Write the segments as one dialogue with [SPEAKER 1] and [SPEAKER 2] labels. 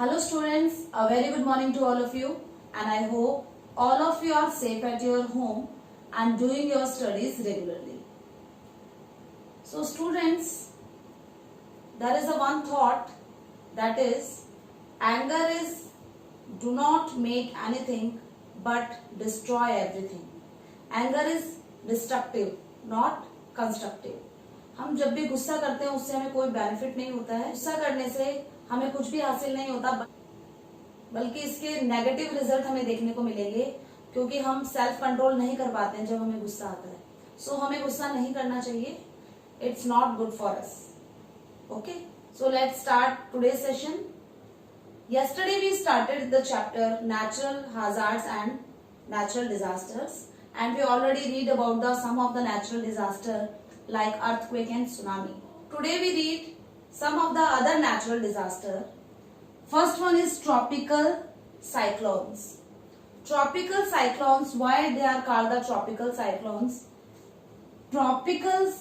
[SPEAKER 1] Hello students, a very good morning to all of you, and I hope all of you are safe at your home and doing your studies regularly. So students, there is a one thought, that is anger is do not make anything but destroy everything. Anger is destructive, not constructive. हम जब भी गुस्सा करते हैं उससे हमें कोई benefit नहीं होता है. गुस्सा करने से हमें कुछ भी हासिल नहीं होता, बल्कि इसके नेगेटिव रिजल्ट हमें देखने को मिलेंगे, क्योंकि हम सेल्फ कंट्रोल नहीं कर पाते हैं जब हमें गुस्सा आता है. सो हमें गुस्सा नहीं करना चाहिए. It's not good for us. Okay, so let's start today's session. Yesterday we started the chapter natural hazards and natural disasters, and we already read about some of the natural disaster like earthquake and tsunami. Today we read some of the other natural disaster. First one is tropical cyclones. Tropical cyclones, why they are called the tropical cyclones? Tropicals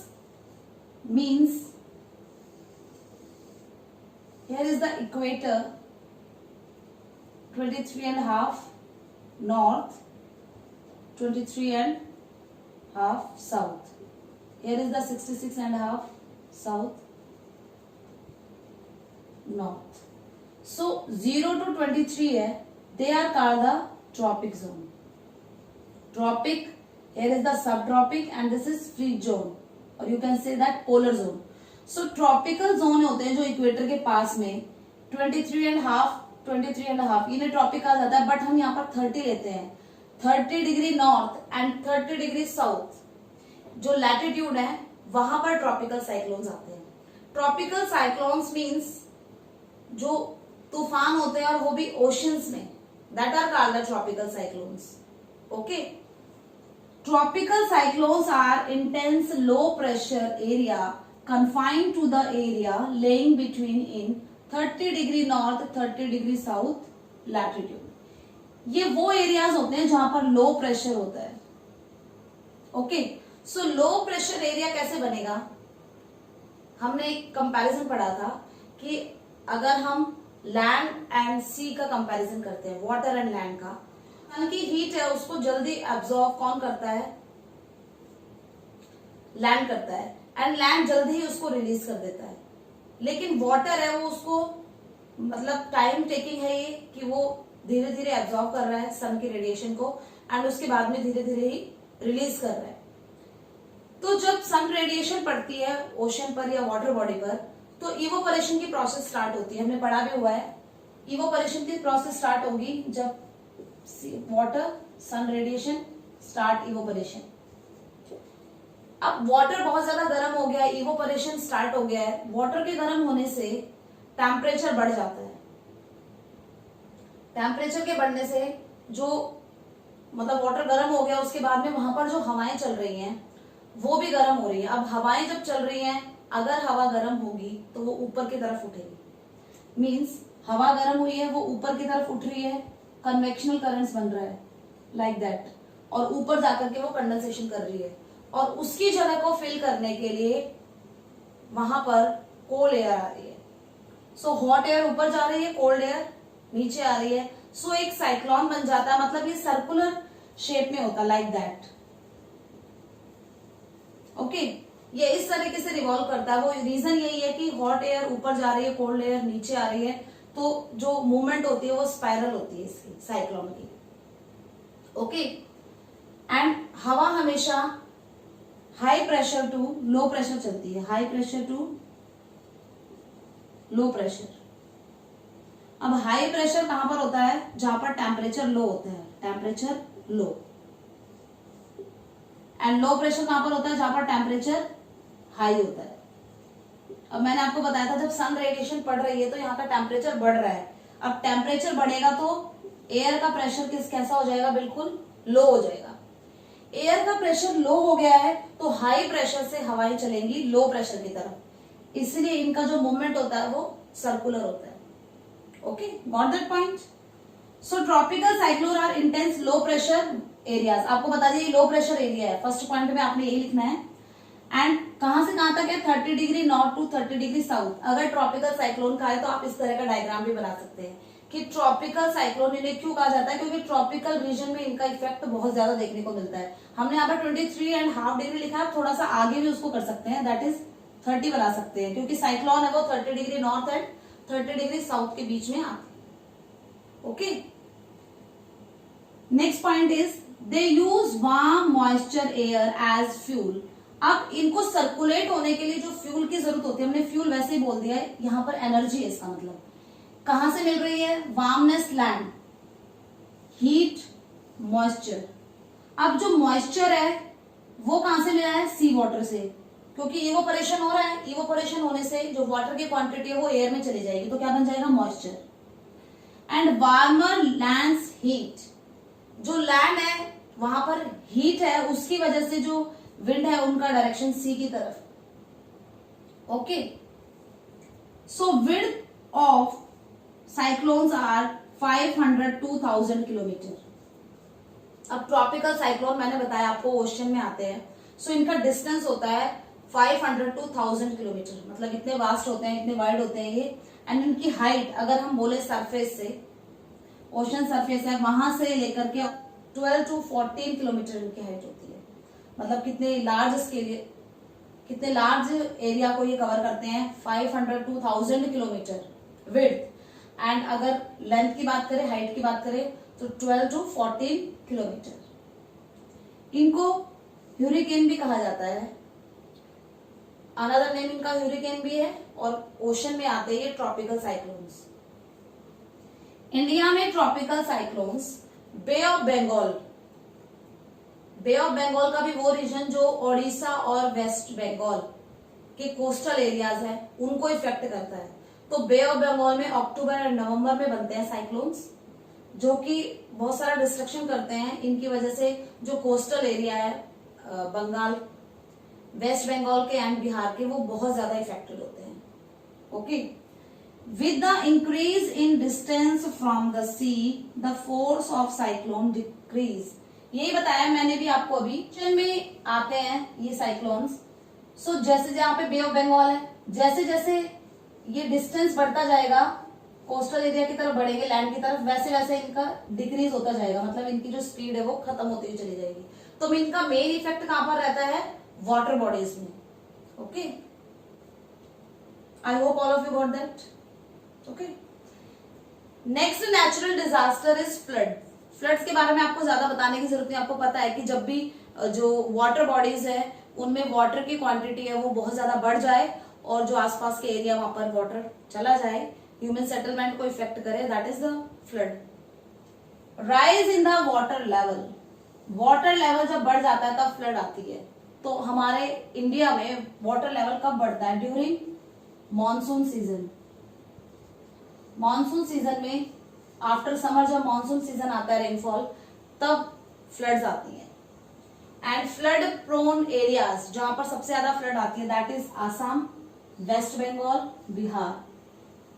[SPEAKER 1] means here is the equator, 23.5 north, 23.5 south. Here is the 66.5 south, north. So 0 to 23 है, they are called the tropic zone. Tropic, here is the subtropic and this is free zone, or you can say that polar zone. So tropical zone होते हैं जो equator के पास में 23.5 इन्हें tropic कहा जाता है, बट हम यहाँ पर 30 लेते हैं. 30 degree north and 30 degree south जो लैटिट्यूड है वहां पर ट्रॉपिकल साइक्लोन्स आते हैं. ट्रॉपिकल साइक्लोन्स मींस जो तूफान होते हैं और वो भी ओशंस में, that are called the tropical cyclones. Okay, tropical cyclones are intense low pressure area confined to the area laying between in 30 degree north 30 degree south latitude. ये वो एरियाज होते हैं जहां पर लो प्रेशर होता है. ओके, सो लो pressure area कैसे बनेगा? हमने एक कंपैरिजन पढ़ा था कि अगर हम लैंड एंड सी का कंपैरिजन करते हैं, वाटर एंड लैंड का, की हीट है उसको जल्दी एब्जॉर्ब कौन करता है? लैंड करता है, एंड लैंड जल्दी ही उसको रिलीज कर देता है. लेकिन वाटर है वो उसको मतलब टाइम टेकिंग है ये कि वो धीरे धीरे एब्जॉर्ब कर रहा है सन की रेडिएशन को, एंड उसके बाद में धीरे धीरे ही रिलीज कर रहा है. तो जब सन रेडिएशन पड़ती है ओशन पर या वाटर बॉडी पर, तो इवोपरेशन की प्रोसेस स्टार्ट होती है. हमने पढ़ा भी हुआ है, इवोपरेशन की प्रोसेस स्टार्ट होगी जब water sun radiation start evaporation. अब वाटर बहुत ज्यादा गर्म हो गया है, इवोपरेशन स्टार्ट हो गया है. वाटर के गर्म होने से टेम्परेचर बढ़ जाता है. टेम्परेचर के बढ़ने से जो मतलब वाटर गर्म हो गया, उसके बाद में वहां पर जो हवाएं चल रही हैं वो भी गर्म हो रही है. अब हवाएं जब चल रही हैं, अगर हवा गर्म होगी तो वो ऊपर की तरफ उठेगी. मींस हवा गर्म हुई है, वो ऊपर की तरफ उठ रही है, कन्वेक्शनल करंट्स बन रहा है लाइक दैट, और ऊपर जाकर के वो कंडेंसेशन कर रही है. और उसकी जगह को फिल करने के लिए वहां पर कोल्ड एयर आ रही है. सो हॉट एयर ऊपर जा रही है, कोल्ड एयर नीचे आ रही है. सो एक साइक्लोन बन जाता है. मतलब ये सर्कुलर शेप में होता है लाइक दैट. ओके, ये इस तरीके से रिवॉल्व करता है. वो रीजन यही है कि हॉट एयर ऊपर जा रही है, कोल्ड एयर नीचे आ रही है, तो जो मूवमेंट होती है वो स्पाइरल होती है इसकी, साइक्लोन की. ओके, एंड हवा हमेशा high pressure to low pressure चलती है. High pressure to low pressure. अब हाई प्रेशर कहां पर होता है? जहां पर टेम्परेचर लो होता है, temperature low. And low pressure कहां पर होता है? जहां पर टेम्परेचर हाई होता है. अब मैंने आपको बताया था जब सन रेडिएशन पड़ रही है तो यहाँ का टेम्परेचर बढ़ रहा है. अब टेम्परेचर बढ़ेगा तो एयर का प्रेशर कैसा हो जाएगा? बिल्कुल लो हो जाएगा. एयर का प्रेशर लो हो गया है तो हाई प्रेशर से हवाएं चलेंगी लो प्रेशर की तरफ, इसलिए इनका जो मूवमेंट होता है वो सर्कुलर होता है. Okay, got that point? So tropical cyclone are intense low pressure areas. आपको बता दिए लो प्रेशर एरिया है. फर्स्ट पॉइंट में आपने यही लिखना है. एंड कहां से कहां तक है, 30 degree north to 30 degree south. अगर ट्रॉपिकल साइक्लोन का है तो आप इस तरह का डायग्राम भी बना सकते हैं कि ट्रॉपिकल साइक्लोन इन्हें क्यों कहा जाता है, क्योंकि ट्रॉपिकल रीजन में इनका इफेक्ट बहुत ज्यादा देखने को मिलता है। हमने यहाँ पर 23.5 डिग्री लिखा है, थोड़ा सा आगे भी उसको कर सकते हैं, दैट इज 30 बना सकते हैं, क्योंकि साइक्लोन है वो 30 degree north and 30 degree south के बीच में आती है। Okay, next point is they use warm moisture air as fuel. अब इनको सर्कुलेट होने के लिए जो फ्यूल की जरूरत होती है, हमने फ्यूल वैसे ही बोल दिया है, यहाँ पर एनर्जी है, इसका मतलब कहां से मिल रही है, वार्मनेस लैंड, हीट, मॉइस्चर। अब जो मॉइस्चर है वो कहां से मिला है, सी वाटर से, क्योंकि इवोपरेशन हो रहा है, इवोपरेशन होने से जो वाटर की क्वांटिटी है वो एयर में चली जाएगी, तो क्या बन जाएगा, moisture. And warmer lands heat, जो लैंड है वहां पर हीट है, उसकी वजह से जो विंड है उनका डायरेक्शन सी की तरफ। Okay, so width of cyclones are 500 to 1000 kilometre. अब ट्रॉपिकल साइक्लोन मैंने बताया आपको ओशन में आते हैं, सो इनका डिस्टेंस होता है 500 to 1000 किलोमीटर, मतलब इतने वास्ट होते हैं, इतने वाइड होते हैं ये। एंड इनकी हाइट अगर हम बोले सरफेस से, ओशन सरफेस है वहां से लेकर के 12 to 14 किलोमीटर इनकी हाइट होती है, मतलब कितने लार्ज स्केल, कितने लार्ज एरिया को ये कवर करते हैं, 500 to 1000 किलोमीटर विड्थ। एंड अगर लेंथ की बात करें, हाइट की बात करें तो 12 to 14 किलोमीटर। इनको ह्यूरिकेन भी कहा जाता है, अनदर नेम इनका ह्यूरिकेन भी है, और ओशन में आते हैं ये ट्रॉपिकल साइक्लोन्स। इंडिया में tropical cyclones bay of Bengal, bay of Bengal का भी वो रीजन जो ओडिशा और वेस्ट बंगाल के कोस्टल एरियाज है उनको इफेक्ट करता है। तो बे ऑफ बंगाल में अक्टूबर और नवंबर में बनते हैं साइक्लोन्स, जो कि बहुत सारा डिस्ट्रक्शन करते हैं। इनकी वजह से जो कोस्टल एरिया है बंगाल, वेस्ट बंगाल के एंड बिहार के, वो बहुत ज्यादा इफेक्टेड होते हैं। Okay, with the increase in distance from the see the force of cyclone decrease. यही बताया मैंने भी आपको, अभी में आते हैं ये साइक्लोन्स। सो जैसे जहां पे बे ऑफ बंगाल है, जैसे जैसे ये डिस्टेंस बढ़ता जाएगा, कोस्टल एरिया की तरफ बढ़ेंगे, लैंड की तरफ, वैसे वैसे इनका डिक्रीज होता जाएगा, मतलब इनकी जो स्पीड है वो खत्म होती हुई चली जाएगी। तो इनका मेन इफेक्ट कहां पर रहता है, वाटर बॉडीज में। Okay, I hope all of you got that. Okay, next natural disaster is flood. Floods के बारे में आपको ज्यादा बताने की जरूरत नहीं, आपको पता है कि जब भी जो वाटर बॉडीज है उनमें वाटर की क्वांटिटी है वो बहुत ज्यादा बढ़ जाए और जो आसपास के एरिया वहां पर वाटर चला जाए, ह्यूमन सेटलमेंट को इफेक्ट करे, that is the flood. Rise in the water level, water level जब बढ़ जाता है तब फ्लड आती है। तो हमारे इंडिया में वाटर लेवल कब बढ़ता है, during monsoon season. Monsoon season में आफ्टर समर जब मॉनसून सीजन आता है, रेनफॉल, तब फ्लड्स आती हैं। एंड फ्लड प्रोन एरियाज, जहां पर सबसे ज्यादा फ्लड आती है, दैट इज आसाम, वेस्ट बंगाल, बिहार।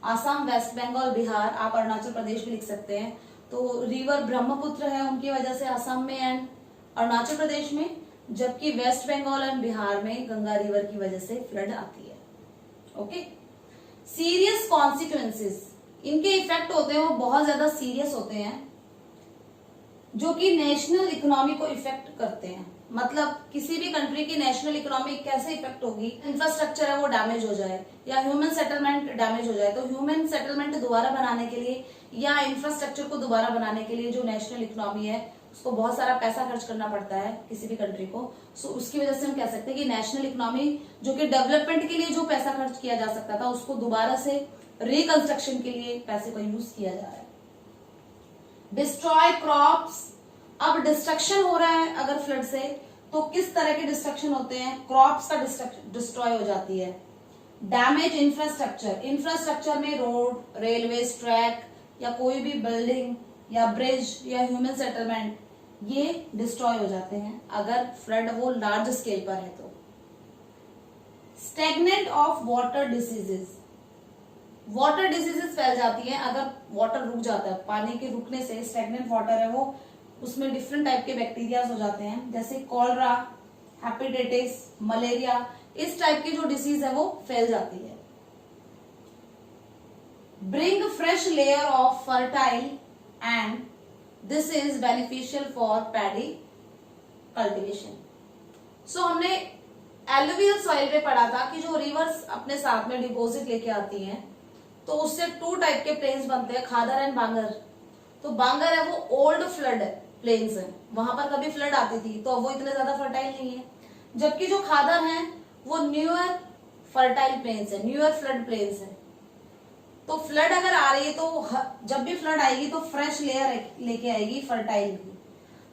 [SPEAKER 1] आसाम, वेस्ट बंगाल, बिहार, आप अरुणाचल प्रदेश भी लिख सकते हैं। तो रिवर ब्रह्मपुत्र है उनकी वजह से आसाम में एंड अरुणाचल प्रदेश में, जबकि वेस्ट बंगाल एंड बिहार में गंगा रिवर की वजह से फ्लड आती है। ओके, सीरियस कॉन्सिक्वेंसेस, इनके इफेक्ट होते हैं वो बहुत ज्यादा सीरियस होते हैं, जो कि नेशनल इकोनॉमी को इफेक्ट करते हैं। मतलब किसी भी कंट्री की नेशनल इकोनॉमी कैसे इफेक्ट होगी, इंफ्रास्ट्रक्चर है वो डैमेज हो जाए या ह्यूमन सेटलमेंट डैमेज हो जाए, तो ह्यूमन सेटलमेंट दोबारा बनाने के लिए या इंफ्रास्ट्रक्चर को दोबारा बनाने के लिए जो नेशनल इकोनॉमी है उसको बहुत सारा पैसा खर्च करना पड़ता है किसी भी कंट्री को। सो उसकी वजह से हम कह सकते हैं कि नेशनल इकोनॉमी, जो कि डेवलपमेंट के लिए जो पैसा खर्च किया जा सकता था, उसको दोबारा से रिकंस्ट्रक्शन के लिए पैसे को यूज किया जा रहा है। डिस्ट्रॉय क्रॉप्स, अब डिस्ट्रक्शन हो रहा है अगर फ्लड से, तो किस तरह के डिस्ट्रक्शन होते हैं, क्रॉप्स का डिस्ट्रॉय हो जाती है। डैमेज इंफ्रास्ट्रक्चर, इंफ्रास्ट्रक्चर में रोड, रेलवे ट्रैक या कोई भी बिल्डिंग या ब्रिज या ह्यूमन सेटलमेंट, ये डिस्ट्रॉय हो जाते हैं अगर फ्लड वो लार्ज स्केल पर है तो। Stagnant of water diseases, water diseases फैल जाती है अगर वाटर रुक जाता है, पानी के रुकने से स्टेगनेंट वाटर है वो, उसमें डिफरेंट टाइप के बैक्टीरियाज हो जाते हैं, जैसे कॉलरा, हेपेटाइटिस, मलेरिया, इस टाइप की जो डिसीज है वो फैल जाती है। Bring fresh layer of fertile and this is beneficial for paddy cultivation. So हमने एलुवियल सॉइल पे पढ़ा था कि जो रिवर्स अपने साथ में डिपॉजिट लेके आती हैं तो उससे टू टाइप के प्लेन्स बनते हैं, खादर एंड बांगर। तो बांगर है वो ओल्ड फ्लड प्लेन्स है, वहां पर कभी फ्लड आती थी तो वो इतने ज्यादा फर्टाइल नहीं है, जबकि जो खादर हैं वो न्यूअर फर्टाइल प्लेन्स है, न्यूअर फ्लड प्लेन्स है। तो फ्लड अगर आ रही है तो जब भी फ्लड आएगी तो फ्रेश लेयर लेके आएगी फर्टाइल की,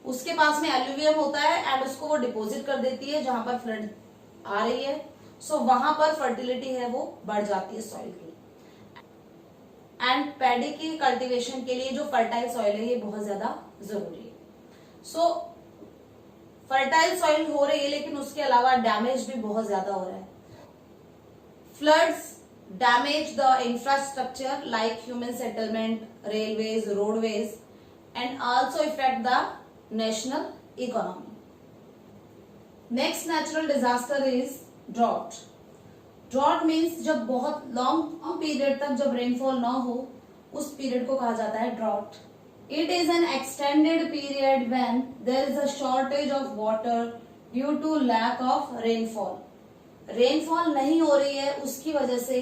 [SPEAKER 1] उसके पास में एल्यूवियम होता है एंड उसको वो डिपॉजिट कर देती है जहां पर फ्लड आ रही है। सो वहां पर फर्टिलिटी है वो बढ़ जाती है सॉइल की। एंड पैडी की कल्टीवेशन के लिए जो फर्टाइल सॉइल है ये बहुत ज्यादा जरूरी है। सो फर्टाइल सॉइल हो रही है लेकिन उसके अलावा डैमेज भी बहुत ज्यादा हो रहा है। Floods damage the infrastructure like human settlement, railways, roadways and also effect the national economy. Next natural disaster is drought. Drought means जब बहुत लॉन्ग पीरियड तक जब रेनफॉल ना हो उस पीरियड को कहा जाता है drought. It is an extended period when there is a shortage of water due to lack of rainfall. Rainfall नहीं हो रही है उसकी वजह से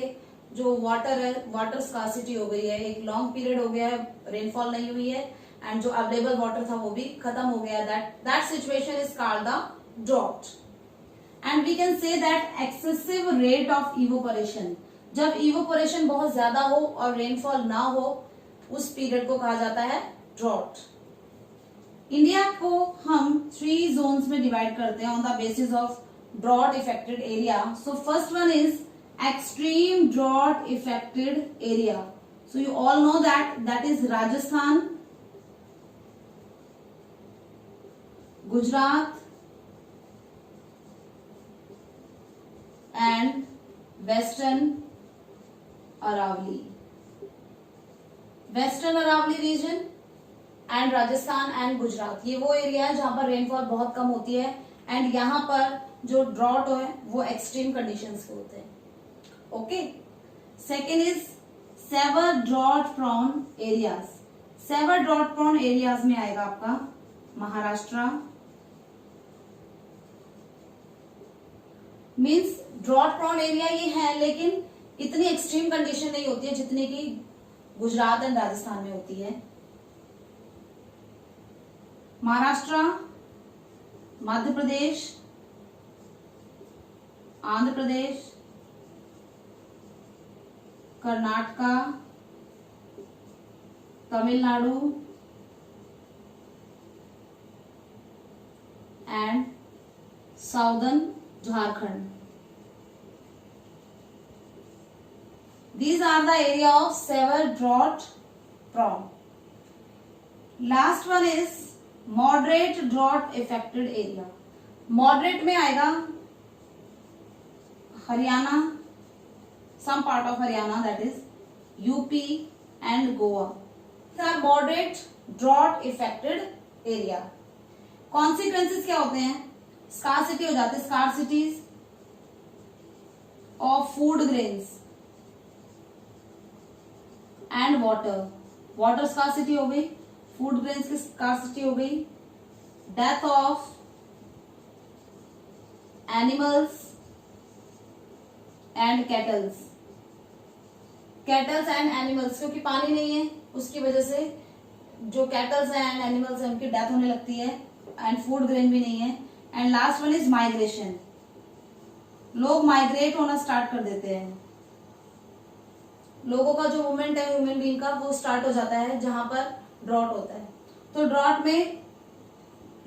[SPEAKER 1] जो वाटर है, वाटर स्कार्सिटी हो गई है, एक लॉन्ग पीरियड हो गया है, रेनफॉल नहीं हुई है एंड जो अवेलेबल वाटर था वो भी खत्म हो गया। That situation is called the drought. And we can say that excessive rate of evaporation, जब इवोपरेशन बहुत ज्यादा हो और रेनफॉल ना हो उस पीरियड को कहा जाता है ड्रॉट। इंडिया को हम 3 जोन्स में डिवाइड करते हैं on the basis of drought affected area. So first one is extreme drought affected area. So you all know that is Rajasthan, Gujarat and western Aravalli. Western Aravalli region and Rajasthan and Gujarat, ये वो area है जहां पर रेनफॉल बहुत कम होती है एंड यहाँ पर जो ड्रॉट है वो एक्सट्रीम कंडीशंस के होते हैं। Okay, second is severe drought prone areas. Severe drought prone areas में आएगा आपका Maharashtra. Means drought prone area ये है लेकिन इतनी एक्सट्रीम कंडीशन नहीं होती है जितनी कि गुजरात एंड राजस्थान में होती है। Maharashtra, Madhya Pradesh, Andhra Pradesh, Karnataka, Tamil Nadu and southern Jharkhand. These are the area of severe drought prone. Last one is moderate drought affected area. Moderate में आएगा Haryana, some part of Haryana, that is UP and Goa. These are moderate drought affected area. Consequences क्या होते हैं? Scarcity हो जाते हैं, scarcities of food grains and water scarcity हो गई, फूड ग्रेन्स की स्कार्सिटी हो गई, death of animals and cattles and animals, क्योंकि पानी नहीं है उसकी वजह से जो कैटल्स एंड एनिमल्स है उनकी डेथ होने लगती है एंड फूड ग्रेन भी नहीं है। And last one is migration, लोग माइग्रेट होना स्टार्ट कर देते हैं, लोगों का जो मूवमेंट है ह्यूमन बीइंग का वो स्टार्ट हो जाता है जहां पर ड्रॉट होता है। तो ड्रॉट में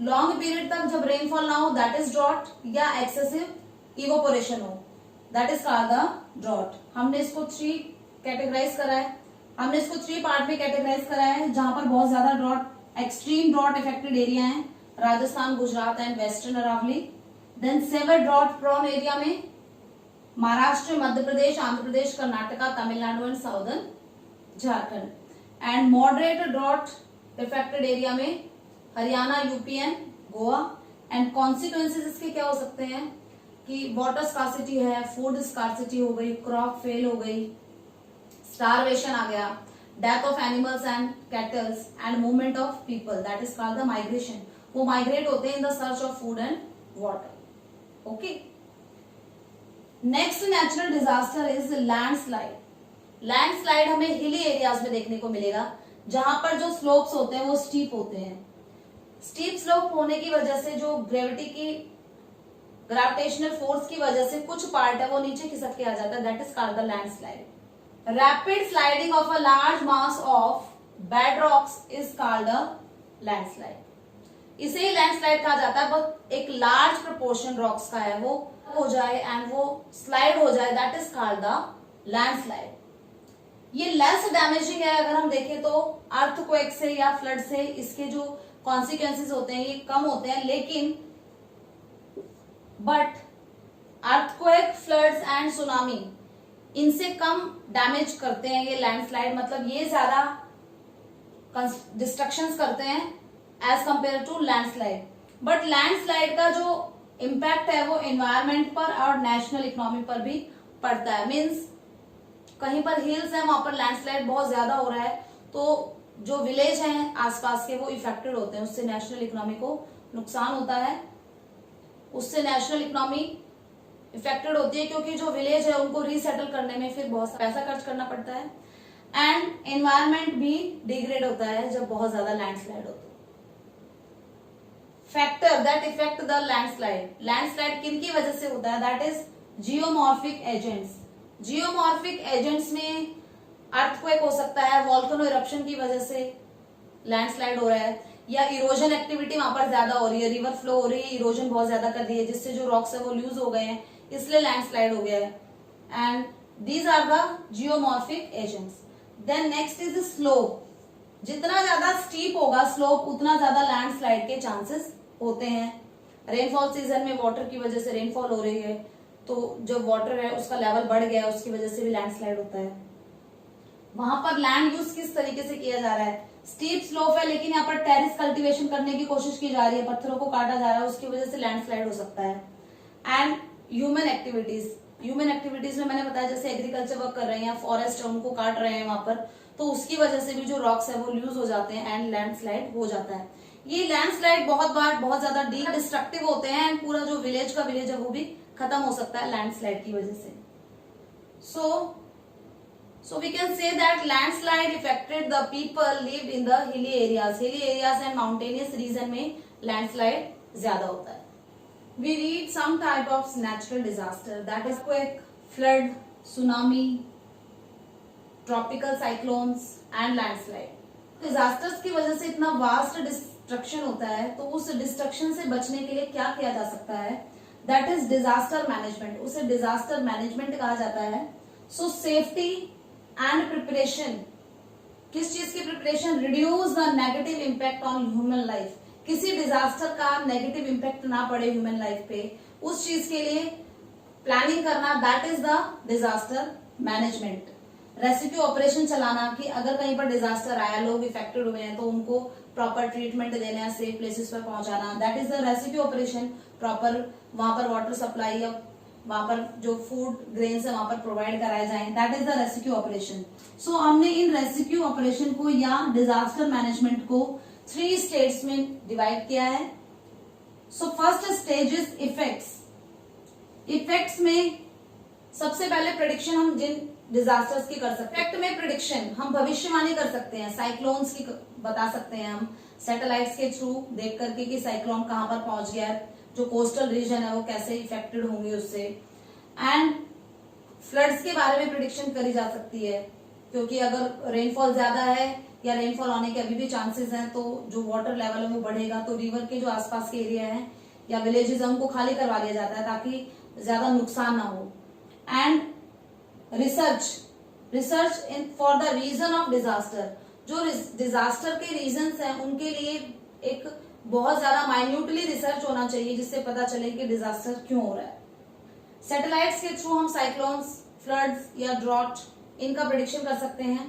[SPEAKER 1] लॉन्ग पीरियड तक जब रेनफॉल ना हो दैट इज ड्रॉट, या एक्सेसिव इवोपोरेशन हो that is called the drought. हमने इसको 3 कैटेगराइज करा है, हमने इसको 3 पार्ट में कैटेगराइज करा है जहां पर बहुत ज्यादा drought, extreme drought affected area है Rajasthan, Gujarat and western Aravalli. Then severe drought prone area में Maharashtra, Madhya Pradesh, Andhra Pradesh, Karnataka, Tamil Nadu and southern Jharkhand. And moderate drought affected area में Haryana, UP and Goa. And consequences इसके क्या हो सकते हैं कि वाटर स्कार्सिटी है, फूड स्कार्सिटी हो गई, क्रॉप फेल हो गई, स्टारवेशन आ गया, death of animals and cattles and movement of people, that is called the migration. वो माइग्रेट होते हैं in the search of food and water. Okay, next natural disaster is landslide. Landslide हमें hilly areas में देखने को मिलेगा, जहां पर जो स्लोप्स होते हैं वो स्टीप होते हैं। स्टीप स्लोप होने की वजह से जो ग्रेविटी की, ग्रेविटेशनल फोर्स की वजह से कुछ पार्ट है वो नीचे खिसक के आ जाता है, that is called the landslide. Rapid sliding of a large mass of bed rocks is called a landslide. इसे ही लैंडस्लाइड कहा जाता है, बट एक लार्ज प्रोपोर्शन रॉक्स का है वो हो जाए एंड वो स्लाइड हो जाए, that is called the landslide. ये लेस डैमेजिंग है अगर हम देखें तो अर्थक्वेक से या फ्लड से, इसके जो कॉन्सिक्वेंसेस होते हैं ये कम होते हैं, लेकिन but earthquake, floods and tsunami इनसे कम डैमेज करते हैं ये लैंडस्लाइड। मतलब ये ज्यादा डिस्ट्रक्शंस करते हैं as compare to landslide. But landslide का जो इम्पैक्ट है वो एनवायरमेंट पर और नेशनल इकोनॉमी पर भी पड़ता है। मीन्स कहीं पर हिल्स है, वहां पर लैंडस्लाइड बहुत ज्यादा हो रहा है, तो जो विलेज हैं आसपास के वो इफेक्टेड होते हैं, उससे नेशनल इकोनॉमी को नुकसान होता है, उससे नेशनल इकोनॉमी इफेक्टेड होती है, क्योंकि जो विलेज है उनको रीसेटल करने में फिर बहुत पैसा खर्च करना पड़ता है, एंड एनवायरमेंट भी डिग्रेड होता है जब बहुत ज्यादा लैंडस्लाइड होता है। Factor that effect the landslide, landslide किन की वजह से होता है, that is geomorphic agents. Geomorphic agents में अर्थक्वेक हो सकता है, वॉल्केनो इरप्शन की वजह से लैंडस्लाइड हो रहा है, या इरोजन एक्टिविटी वहां पर ज्यादा हो रही है, रिवर फ्लो हो रही है, इरोजन बहुत ज्यादा कर रही है, जिससे जो रॉक्स है वो लूज हो गए हैं, इसलिए लैंडस्लाइड हो गया है। And these are the geomorphic agents. Then next is slope. जितना ज्यादा स्टीप होगा स्लोप, उतना ज्यादा लैंडस्लाइड के चांसेस होते हैं। रेनफॉल सीजन में वाटर की वजह से रेनफॉल हो रही है, तो जो वाटर है उसका लेवल बढ़ गया है, उसकी वजह से भी लैंडस्लाइड होता है। वहां पर लैंड यूज किस तरीके से किया जा रहा है, स्टीप स्लोप है, लेकिन यहाँ पर टेरिस कल्टीवेशन करने की कोशिश की जा रही है, पत्थरों को काटा जा रहा है, उसकी वजह से लैंडस्लाइड हो सकता है। And human activities, human activities में मैंने बताया जैसे एग्रीकल्चर वर्क कर रहे हैं या फॉरेस्ट है उनको काट रहे हैं वहां पर, तो उसकी वजह से भी जो रॉक्स है वो लूज हो जाते हैं एंड लैंडस्लाइड हो जाता है। ये लैंडस्लाइड बहुत बार बहुत ज्यादा डीप डिस्ट्रक्टिव होते हैं, एंड पूरा जो विलेज का विलेज है वो भी खत्म हो सकता है लैंडस्लाइड की वजह से। So we can say that landslide affected the people lived in the hilly areas. Hilly areas and mountainous region में landslide ज्यादा होता है। We read some type of natural disaster, that is earthquake, flood, tsunami, tropical cyclones and landslide. Disasters की वजह से इतना vast destruction होता है, तो उस destruction से बचने के लिए क्या किया जा सकता है, that is disaster management. उसे disaster management कहा जाता है। So safety एंड प्रिपरेशन, किस चीज की preparation, reduce the negative impact on human life, किसी डिजास्टर का नेगेटिव इम्पैक्ट ना पड़े ह्यूमन लाइफ पे, उस चीज के लिए प्लानिंग करना, that is the disaster management. Rescue operation चलाना कि अगर कहीं पर डिजास्टर आया, लोग इफेक्टेड हुए हैं, तो उनको प्रॉपर ट्रीटमेंट देना, सेफ प्लेसेस पर पहुंचाना, that is the rescue operation. Proper वहां पर वाटर सप्लाई या वहां पर जो फूड ग्रेन्स है वहां पर प्रोवाइड कराए जाए, that is the rescue operation. So हमने इन रेस्क्यू ऑपरेशन को या डिजास्टर मैनेजमेंट को 3 स्टेट्स में डिवाइड किया है। So first stage is effects. Effects में सबसे पहले प्रेडिक्शन हम जिन डिजास्टर्स की कर सकते हैं, इफेक्ट में प्रेडिक्शन हम भविष्यवाणी कर सकते हैं, साइक्लोन्स की बता सकते हैं हम सैटेलाइट्स के थ्रू देख करके कि साइक्लोन कहां पर पहुंच गया है, जो कोस्टल रीजन है वो कैसे इफेक्टेड होंगे उससे। एंड फ्लड्स के बारे में प्रिडिक्शन करी जा सकती है, क्योंकि अगर रेनफॉल ज्यादा है या रेनफॉल होने के अभी भी चांसेस हैं, तो जो वाटर लेवल है वो बढ़ेगा, तो रिवर के जो आसपास के एरिया है या विलेजेस है उनको खाली करवा लिया जाता है ताकि ज्यादा नुकसान ना हो। And research in for the reason of disaster, जो डिजास्टर के रीजंस हैं उनके लिए एक बहुत ज्यादा माइन्यूटली रिसर्च होना चाहिए, जिससे पता चले कि डिजास्टर क्यों हो रहा है। सैटेलाइट्स के थ्रू हम साइक्लोन्स, फ्लड्स या ड्रॉट इनका प्रेडिक्शन कर सकते हैं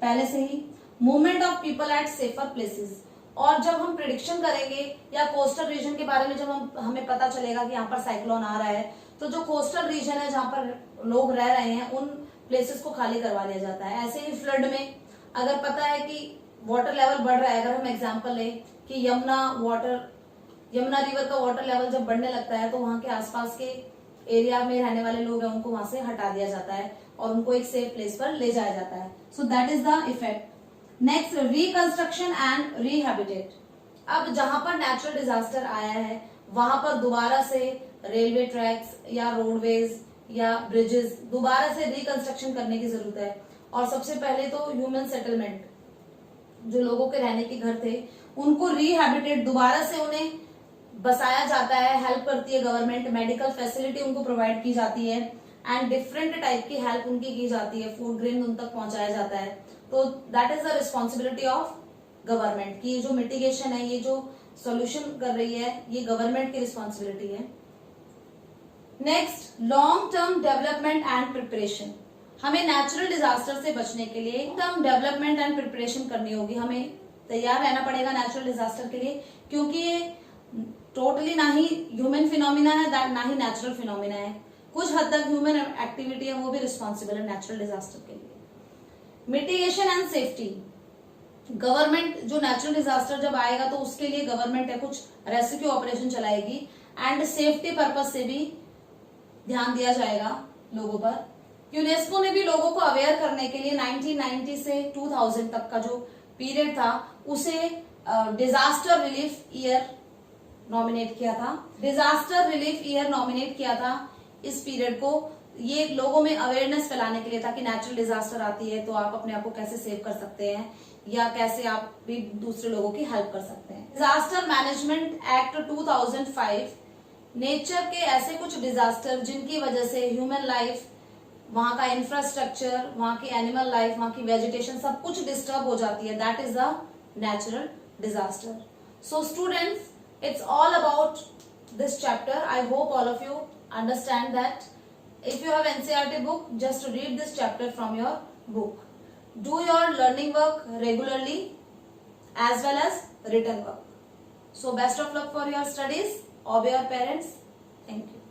[SPEAKER 1] पहले से ही। Movement of people at safer places, और जब हम प्रिडिक्शन करेंगे या कोस्टल रीजन के बारे में जब हमें पता चलेगा कि यहाँ पर साइक्लोन आ रहा है, तो जो कोस्टल रीजन है जहाँ पर लोग रह रहे हैं उन प्लेसेस को खाली करवा लिया जाता है। ऐसे ही फ्लड में अगर पता है कि वाटर लेवल बढ़ रहा है, अगर हम एग्जांपल लें कि यमुना रिवर का वाटर लेवल जब बढ़ने लगता है तो वहां के आसपास के एरिया में रहने वाले लोग हैं उनको वहां से हटा दिया जाता है और उनको एक सेफ प्लेस पर ले जाया जाता है। So that is the effect. Next, reconstruction and rehabilitate. अब जहां पर नेचुरल डिजास्टर आया है वहां पर दोबारा से रेलवे ट्रैक्स या रोडवेज या ब्रिजेस दोबारा से रिकंस्ट्रक्शन करने की जरूरत है। और सबसे पहले तो ह्यूमन सेटलमेंट, जो लोगों के रहने के घर थे उनको रिहैबिटेट दोबारा से उन्हें बसाया जाता है, हेल्प करती है गवर्नमेंट, मेडिकल फैसिलिटी उनको प्रोवाइड की जाती है एंड डिफरेंट टाइप की हेल्प उनकी की जाती है, फूड ग्रेन उन तक पहुंचाया जाता है। तो that is the responsibility of government की जो मिटिगेशन है, ये जो सोल्यूशन कर रही है, ये गवर्नमेंट की रिस्पॉन्सिबिलिटी है। Next, long term development and preparation. हमें नेचुरल डिजास्टर से बचने के लिए टर्म डेवलपमेंट एंड प्रिपरेशन करनी होगी, हमें तैयार रहना पड़ेगा नेचुरल डिजास्टर के लिए, क्योंकि ये टोटली ना ही ह्यूमन फिनोमिना है ना ही नेचुरल फिनोमिना है। कुछ हद तक ह्यूमन एक्टिविटी है वो भी रिस्पॉन्सिबल है नेचुरल डिजास्टर के लिए। मिटिगेशन एंड सेफ्टी, गवर्नमेंट जो नेचुरल डिजास्टर जब आएगा तो उसके लिए गवर्नमेंट है कुछ रेस्क्यू ऑपरेशन चलाएगी एंड सेफ्टी पर्पज से भी ध्यान दिया जाएगा लोगों पर। यूनेस्को ने भी लोगों को अवेयर करने के लिए 1990 से 2000 तक का जो पीरियड था उसे डिजास्टर रिलीफ ईयर नॉमिनेट किया था। डिजास्टर रिलीफ ईयर नॉमिनेट किया था इस पीरियड को, ये लोगों में अवेयरनेस फैलाने के लिए था कि नेचुरल डिजास्टर आती है तो आप अपने आप को कैसे सेव कर सकते हैं या कैसे आप भी दूसरे लोगों की हेल्प कर सकते हैं। डिजास्टर मैनेजमेंट एक्ट 2005 नेचर के ऐसे कुछ डिजास्टर जिनकी वजह से ह्यूमन लाइफ, वहां का इंफ्रास्ट्रक्चर, वहां की एनिमल लाइफ, वहां की वेजिटेशन सब कुछ डिस्टर्ब हो जाती है, that is the natural disaster. So students, it's all about this chapter. I hope all of you understand that. If you have NCERT book, just read this chapter from your book. Do your learning work regularly as well as written work. So best of luck for your studies. Obey your parents. Thank you.